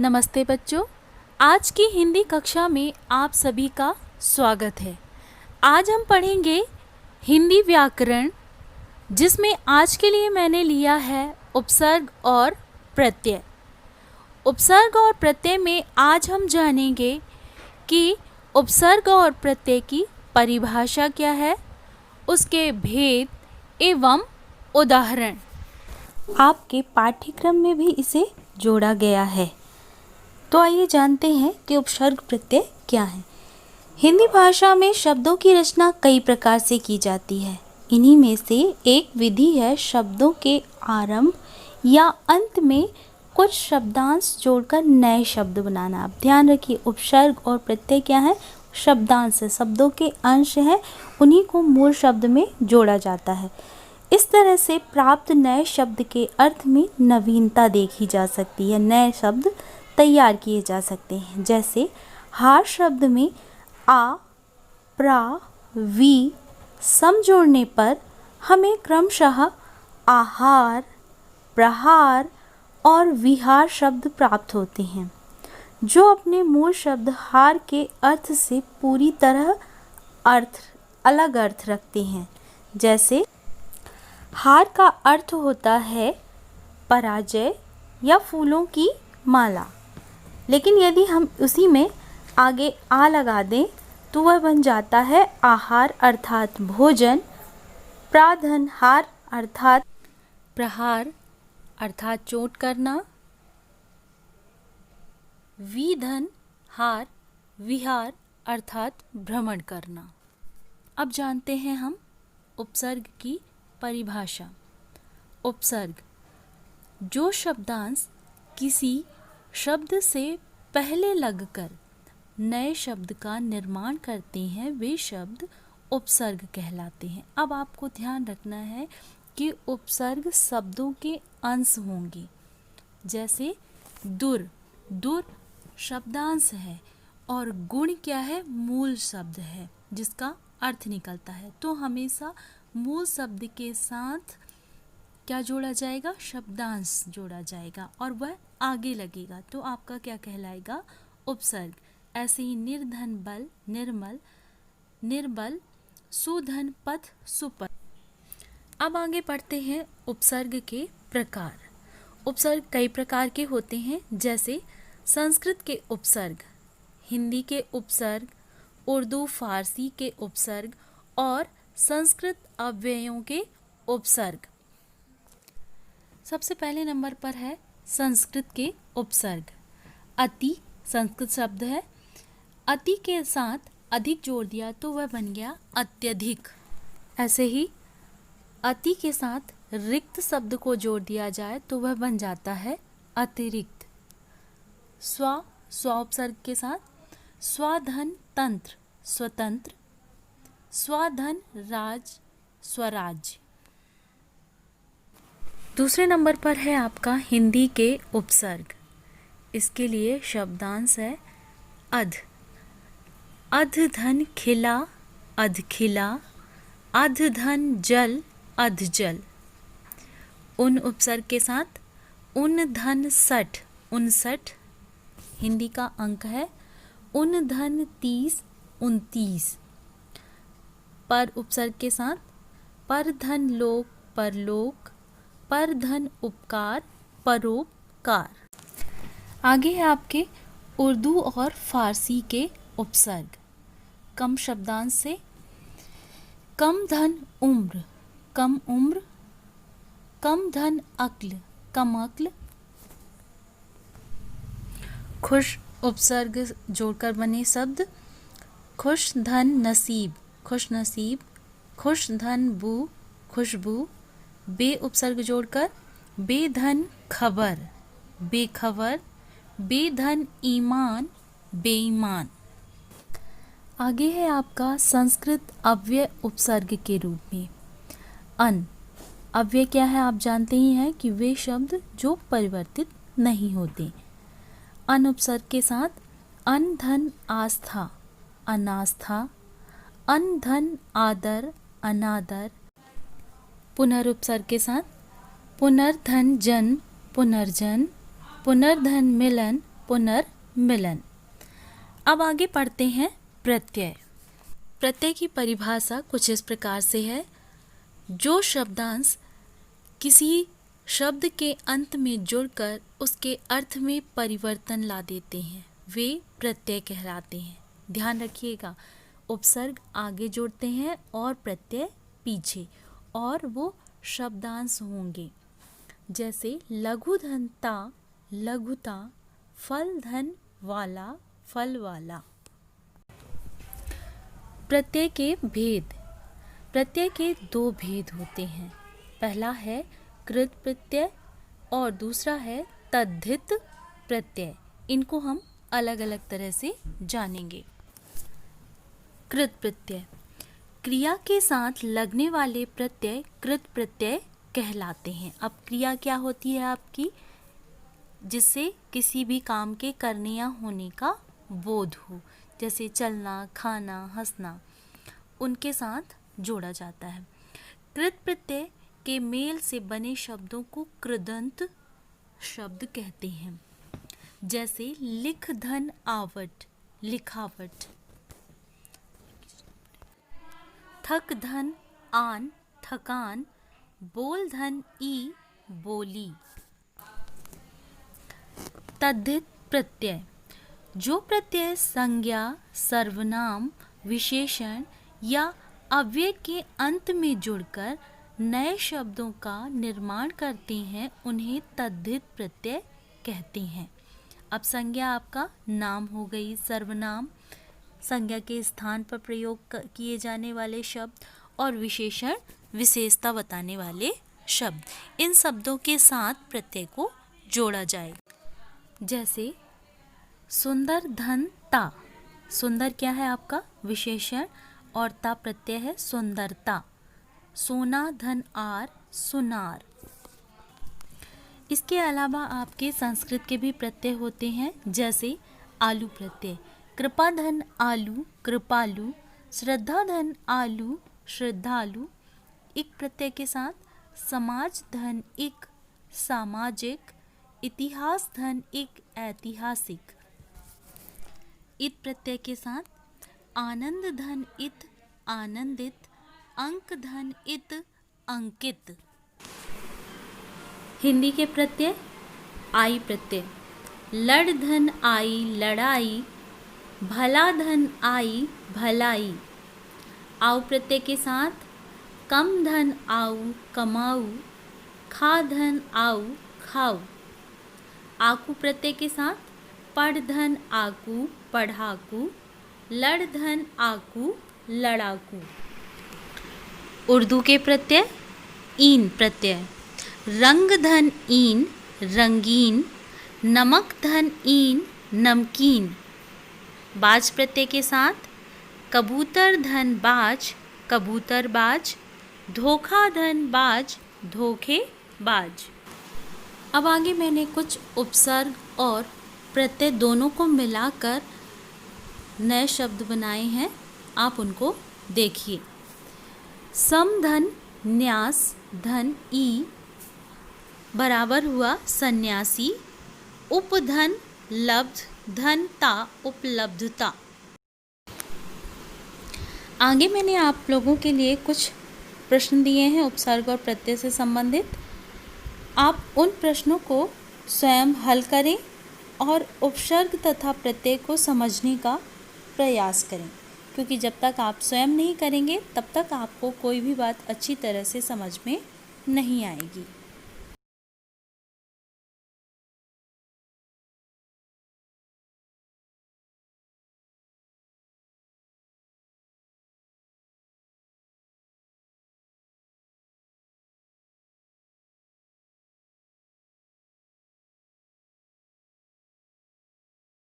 नमस्ते बच्चों, आज की हिंदी कक्षा में आप सभी का स्वागत है। आज हम पढ़ेंगे हिंदी व्याकरण, जिसमें आज के लिए मैंने लिया है उपसर्ग और प्रत्यय। उपसर्ग और प्रत्यय में आज हम जानेंगे कि उपसर्ग और प्रत्यय की परिभाषा क्या है, उसके भेद एवं उदाहरण। आपके पाठ्यक्रम में भी इसे जोड़ा गया है। तो आइए जानते हैं कि उपसर्ग प्रत्यय क्या है। हिंदी भाषा में शब्दों की रचना कई प्रकार से की जाती है। इन्हीं में से एक विधि है शब्दों के आरंभ या अंत में कुछ शब्दांश जोड़कर नए शब्द बनाना। अब ध्यान रखिए, उपसर्ग और प्रत्यय क्या है? शब्दांश है, शब्दों के अंश हैं, उन्हीं को मूल शब्द में जोड़ा जाता है। इस तरह से प्राप्त नए शब्द के अर्थ में नवीनता देखी जा सकती है। नए शब्द तैयार किए जा सकते हैं। जैसे हार शब्द में आ, प्रा, वी सम जोड़ने पर हमें क्रमशः आहार, प्रहार और विहार शब्द प्राप्त होते हैं, जो अपने मूल शब्द हार के अर्थ से पूरी तरह अलग अर्थ रखते हैं। जैसे हार का अर्थ होता है पराजय या फूलों की माला, लेकिन यदि हम उसी में आगे आ लगा दें तो वह बन जाता है आहार अर्थात भोजन, प्राधन हार अर्थात प्रहार अर्थात चोट करना, विधन हार विहार अर्थात भ्रमण करना। अब जानते हैं हम उपसर्ग की परिभाषा। उपसर्ग जो शब्दांश किसी शब्द से पहले लगकर नए शब्द का निर्माण करते हैं, वे शब्द उपसर्ग कहलाते हैं। अब आपको ध्यान रखना है कि उपसर्ग शब्दों के अंश होंगे। जैसे दुर, दुर शब्दांश है और गुण क्या है? मूल शब्द है जिसका अर्थ निकलता है। तो हमेशा मूल शब्द के साथ क्या जोड़ा जाएगा? शब्दांश जोड़ा जाएगा और वह आगे लगेगा, तो आपका क्या कहलाएगा? उपसर्ग। ऐसे ही निर्धन बल निर्मल, निर्बल सुधन पथ सुपथ। अब आगे बढ़ते हैं उपसर्ग के प्रकार। उपसर्ग कई प्रकार के होते हैं, जैसे संस्कृत के उपसर्ग, हिंदी के उपसर्ग, उर्दू फारसी के उपसर्ग और संस्कृत अव्ययों के उपसर्ग। सबसे पहले नंबर पर है संस्कृत के उपसर्ग। अति संस्कृत शब्द है, अति के साथ अधिक जोड़ दिया तो वह बन गया अत्यधिक। ऐसे ही अति के साथ रिक्त शब्द को जोड़ दिया जाए तो वह बन जाता है अतिरिक्त। स्व उपसर्ग के साथ स्वाधन तंत्र स्वतंत्र, स्वाधन राज स्वराज्य। दूसरे नंबर पर है आपका हिंदी के उपसर्ग। इसके लिए शब्दांश है अध, अध धन खिला अध खिला, अध धन जल अध जल। उन उपसर्ग के साथ उन धन 60 59, हिंदी का अंक है। उन धन 30 29। पर उपसर्ग के साथ पर धन लोक परलोक, पर धन उपकार परोपकार। आगे है आपके उर्दू और फारसी के उपसर्ग। कम शब्दांश से कम धन उम्र कम उम्र, कम धन अक्ल कम अक्ल। खुश उपसर्ग जोड़कर बने शब्द खुश धन नसीब खुश नसीब, खुश धन बू खुशबू। बे उपसर्ग जोड़कर बेधन खबर बेखबर, बेधन ईमान बेईमान। आगे है आपका संस्कृत अव्यय उपसर्ग के रूप में अन। अव्यय क्या है आप जानते ही हैं कि वे शब्द जो परिवर्तित नहीं होते। अन उपसर्ग के साथ अन धन आस्था अनास्था, अन धन आदर अनादर। पुनरुपसर्ग के साथ पुनर्धन जन्म पुनर्जन्म, पुनर्धन मिलन पुनर्मिलन। अब आगे पढ़ते हैं प्रत्यय। प्रत्यय की परिभाषा कुछ इस प्रकार से है, जो शब्दांश किसी शब्द के अंत में जुड़कर उसके अर्थ में परिवर्तन ला देते हैं वे प्रत्यय कहलाते हैं। ध्यान रखिएगा, उपसर्ग आगे जोड़ते हैं और प्रत्यय पीछे, और वो शब्दांश होंगे। जैसे लघु धन ता, लघुता, फल धन वाला, फल वाला। प्रत्यय के भेद। प्रत्यय के दो भेद होते हैं। पहला है कृत प्रत्यय और दूसरा है तद्धित प्रत्यय। इनको हम अलग अलग तरह से जानेंगे। कृत प्रत्यय, क्रिया के साथ लगने वाले प्रत्यय कृत प्रत्यय कहलाते हैं। अब क्रिया क्या होती है आपकी, जिससे किसी भी काम के करने या होने का बोध हो, जैसे चलना, खाना, हंसना, उनके साथ जोड़ा जाता है। कृत प्रत्यय के मेल से बने शब्दों को कृदंत शब्द कहते हैं। जैसे लिख धन आवट, लिखावट, थक धन आन, थकान, बोल धन ई, बोली। तद्धित प्रत्यय, जो प्रत्यय संज्ञा, सर्वनाम, विशेषण या अव्यय के अंत में जुड़कर नए शब्दों का निर्माण करते हैं, उन्हें तद्धित प्रत्यय कहते हैं। अब संज्ञा आपका नाम हो गई, सर्वनाम संज्ञा के स्थान पर प्रयोग किए जाने वाले शब्द, और विशेषण विशेषता बताने वाले शब्द। इन शब्दों के साथ प्रत्यय को जोड़ा जाए। जैसे सुंदर धन ता, सुंदर क्या है आपका विशेषण, और ता प्रत्यय है सुंदरता। सोना धन आर, सुनार। इसके अलावा आपके संस्कृत के भी प्रत्यय होते हैं। जैसे आलू प्रत्यय, कृपा धन आलू, कृपालु, श्रद्धा धन आलू, श्रद्धालु। इक प्रत्यय के साथ समाज धन इक, सामाजिक, इतिहास धन इक, ऐतिहासिक। इत प्रत्यय के साथ आनंद धन इत, आनंदित, अंक धन इत, अंकित। हिंदी के प्रत्यय। आई प्रत्यय, लड़ धन आई, लड़ाई, भला धन आई, भलाई। आउ प्रत्यय के साथ कम धन आऊ, कमाऊ, खा धन आऊ, खाऊ। आकू प्रत्यय के साथ पढ़ धन आकू, पढ़ाकू, लड़ धन आकू, लड़ाकू। उर्दू के प्रत्यय। ईन प्रत्यय, रंग धन ईन, रंगीन, नमक धन ईन, नमकीन। बाज प्रत्यय के साथ कबूतर धन बाज, कबूतरबाज, धोखा धन बाज, धोखेबाज। अब आगे मैंने कुछ उपसर्ग और प्रत्यय दोनों को मिलाकर नए शब्द बनाए हैं, आप उनको देखिए। सम धन न्यास धन ई बराबर हुआ सन्यासी, उपधन लब्ध धन ता, उपलब्धता। आगे मैंने आप लोगों के लिए कुछ प्रश्न दिए हैं उपसर्ग और प्रत्यय से संबंधित। आप उन प्रश्नों को स्वयं हल करें और उपसर्ग तथा प्रत्यय को समझने का प्रयास करें, क्योंकि जब तक आप स्वयं नहीं करेंगे तब तक आपको कोई भी बात अच्छी तरह से समझ में नहीं आएगी।